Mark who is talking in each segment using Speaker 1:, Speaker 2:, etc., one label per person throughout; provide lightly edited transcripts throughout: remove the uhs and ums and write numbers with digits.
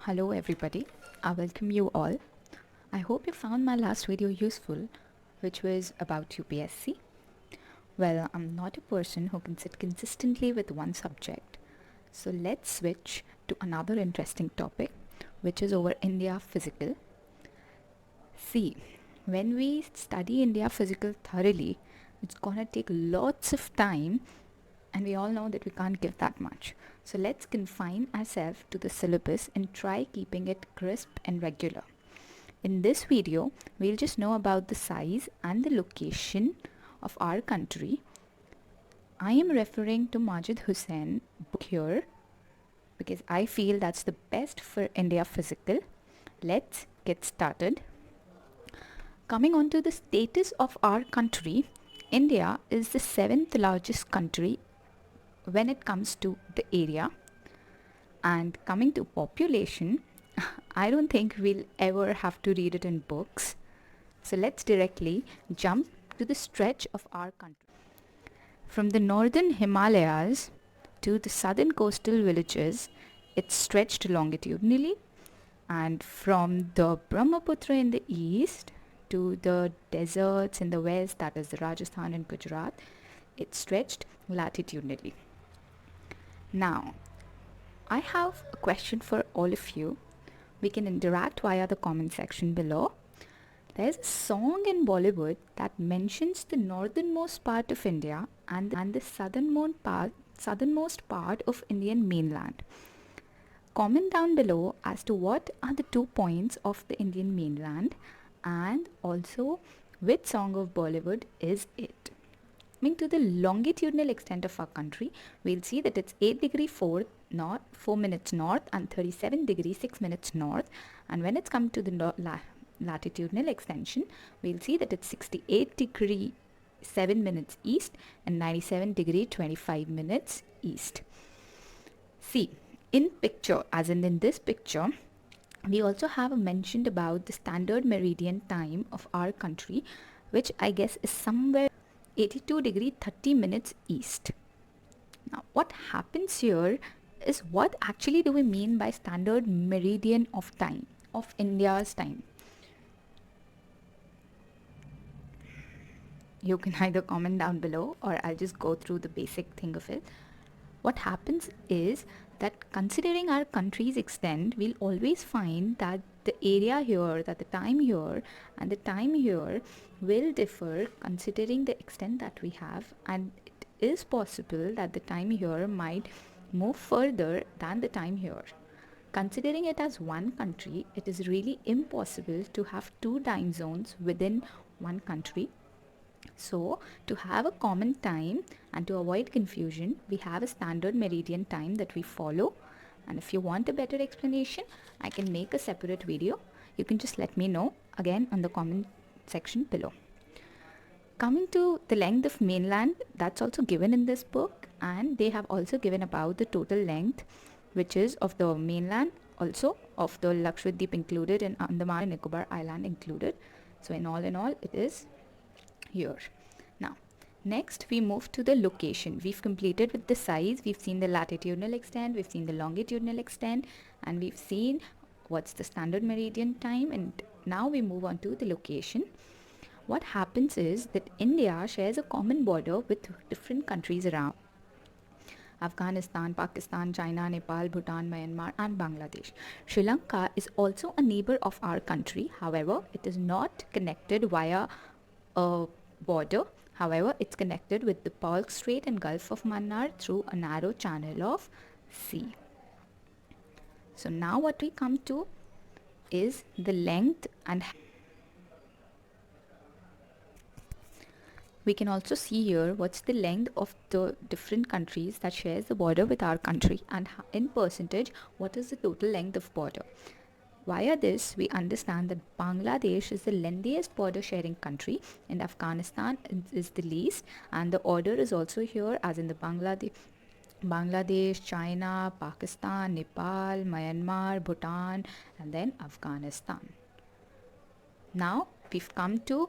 Speaker 1: Hello everybody, I welcome you all. I hope you found my last video useful, which was about UPSC. Well, I'm not a person who can sit consistently with one subject, so let's switch to another interesting topic, which is over India Physical. See, when we study India Physical thoroughly, it's gonna take lots of time, and we all know that we can't give that much. So let's confine ourselves to the syllabus and try keeping it crisp and regular. In this video, we'll just know about the size and the location of our country. I am referring to Majid Hussain book here because I feel that's the best for India Physical. Let's get started. Coming on to the status of our country, India is the 7th largest country when it comes to the area. And coming to population, I don't think we'll ever have to read it in books. So let's directly jump to the stretch of our country. From the northern Himalayas to the southern coastal villages, it's stretched longitudinally, and from the Brahmaputra in the east to the deserts in the west, that is Rajasthan and Gujarat, it's stretched latitudinally. Now, I have a question for all of you. We can interact via the comment section below. There's a song in Bollywood that mentions the northernmost part of India and the southernmost part of Indian mainland. Comment down below as to what are the 2 points of the Indian mainland and also which song of Bollywood is it. Coming to the longitudinal extent of our country, we'll see that it's 8 degree 4 minutes north and 37 degree 6 minutes north. And when it's come to the latitudinal extension, we'll see that it's 68 degree 7 minutes east and 97 degree 25 minutes east. See, in picture, as in this picture, we also have mentioned about the standard meridian time of our country, which I guess is somewhere 82 degree 30 minutes east. Now, what happens here is, what actually do we mean by standard meridian of time, of India's time? You can either comment down below or I'll just go through the basic thing of it. What happens is that considering our country's extent, we'll always find that the area here, that the time here and the time here will differ considering the extent that we have, and it is possible that the time here might move further than the time here. Considering it as one country, it is really impossible to have 2 time zones within one country. So, to have a common time and to avoid confusion, we have a standard meridian time that we follow. And if you want a better explanation, I can make a separate video. You can just let me know again on the comment section below. Coming to the length of mainland, that's also given in this book, and they have also given about the total length, which is of the mainland, also of the Lakshadweep included and Andaman and Nicobar Island included. So in all, it is here. Now, next we move to the location. We've completed with the size, we've seen the latitudinal extent, we've seen the longitudinal extent, and we've seen what's the standard meridian time, and now we move on to the location. What happens is that India shares a common border with different countries around: Afghanistan, Pakistan, China, Nepal, Bhutan, Myanmar and Bangladesh. Sri Lanka is also a neighbor of our country. However, it is not connected via a border. However, it's connected with the Palk Strait and Gulf of Mannar through a narrow channel of sea. So now what we come to is the length, and we can also see here what's the length of the different countries that shares the border with our country, and in percentage what is the total length of border. Via this, we understand that Bangladesh is the lengthiest border sharing country and Afghanistan is the least, and the order is also here as in the Bangladesh, China, Pakistan, Nepal, Myanmar, Bhutan and then Afghanistan. Now we've come to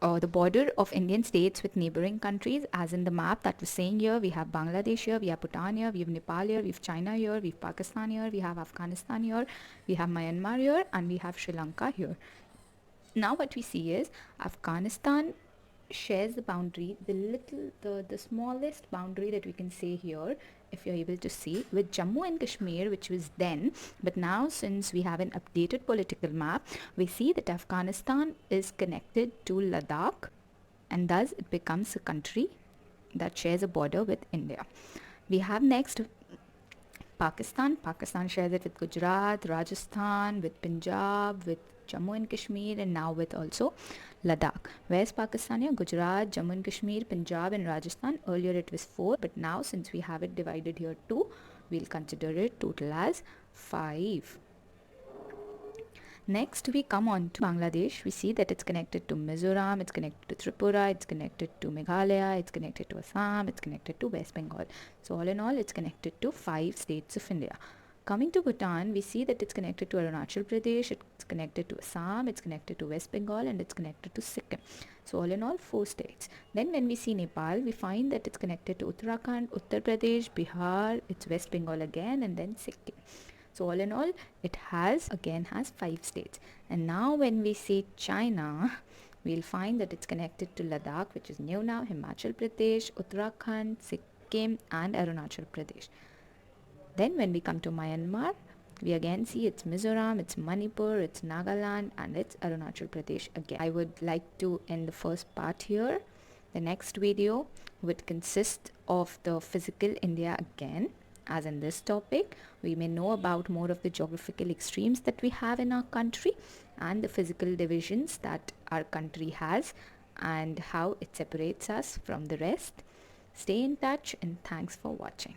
Speaker 1: the border of Indian states with neighboring countries, as in the map that was saying here. We have Bangladesh here, we have Bhutan here, we have Nepal here, we have China here, we have Pakistan here, we have Afghanistan here, we have Myanmar here, and we have Sri Lanka here. Now what we see is Afghanistan shares the boundary, the smallest boundary that we can say here, if you're able to see, with Jammu and Kashmir, which was then, but now since we have an updated political map, we see that Afghanistan is connected to Ladakh, and thus it becomes a country that shares a border with India. We have next Pakistan. Pakistan shares it with Gujarat, Rajasthan, with Punjab, with Jammu and Kashmir, and now with also Ladakh. Where's Pakistan here? Gujarat, Jammu and Kashmir, Punjab, and Rajasthan. Earlier it was 4, but now since we have it divided here 2, we'll consider it total as 5. Next, we come on to Bangladesh. We see that it's connected to Mizoram, it's connected to Tripura, it's connected to Meghalaya, it's connected to Assam, it's connected to West Bengal. So all in all, it's connected to 5 states of India. Coming to Bhutan, we see that it's connected to Arunachal Pradesh, it's connected to Assam, it's connected to West Bengal, and it's connected to Sikkim. So all in all, 4 states. Then when we see Nepal, we find that it's connected to Uttarakhand, Uttar Pradesh, Bihar, it's West Bengal again, and then Sikkim. So all in all, it has 5 states. And now when we say China, we'll find that it's connected to Ladakh, which is new now, Himachal Pradesh, Uttarakhand, Sikkim, and Arunachal Pradesh. Then when we come to Myanmar, we again see it's Mizoram, it's Manipur, it's Nagaland, and it's Arunachal Pradesh again. I would like to end the first part here. The next video would consist of the physical India again. As in this topic, we may know about more of the geographical extremes that we have in our country and the physical divisions that our country has and how it separates us from the rest. Stay in touch, and thanks for watching.